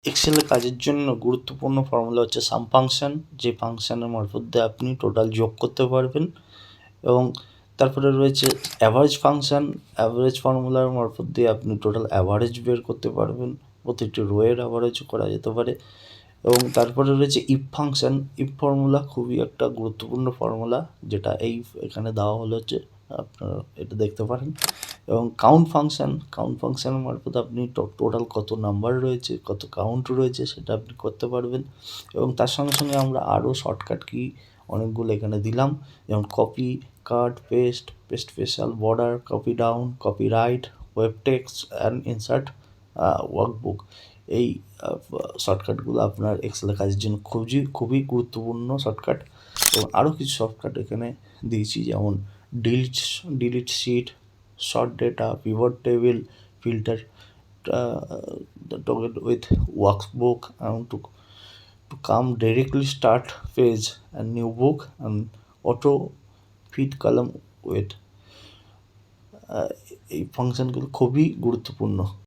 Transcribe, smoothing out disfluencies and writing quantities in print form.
এক্সেলের কাজের জন্য গুরুত্বপূর্ণ ফর্মুলা হচ্ছে সাম ফাংশন, যে ফাংশনের মারফত দিয়ে আপনি টোটাল যোগ করতে পারবেন। এবং তারপরে রয়েছে অ্যাভারেজ ফাংশন, অ্যাভারেজ ফর্মুলার মারফত দিয়ে আপনি টোটাল অ্যাভারেজ বের করতে পারবেন, প্রতিটি রোয়ের অ্যাভারেজও করা যেতে পারে। এবং তারপরে রয়েছে ইফ ফাংশন, ইফ ফর্মুলা খুবই একটা গুরুত্বপূর্ণ ফর্মুলা, যেটা এখানে দেওয়া হলো হচ্ছে আপনারা এটা দেখতে পারেন। এবং কাউন্ট ফাংশনের মারফত আপনি টোটাল কত নাম্বার রয়েছে, কত কাউন্ট রয়েছে সেটা আপনি করতে পারবেন। এবং তার সঙ্গে সঙ্গে আমরা আরও শর্টকাট কি অনেকগুলো এখানে দিলাম, যেমন copy, cut, paste special, border, copy down, copy right, web text and insert workbook. এই শর্টকাটগুলো আপনার এক্সেলের কাজের জন্য খুবই গুরুত্বপূর্ণ শর্টকাট। এবং আরও কিছু শর্টকাট এখানে দিয়েছি, যেমন delete sheet, short data, pivot table, filter toggle with workbook, and to come directly start page and new book, and auto fit column with এই ফাংশনগুলো খুবই গুরুত্বপূর্ণ।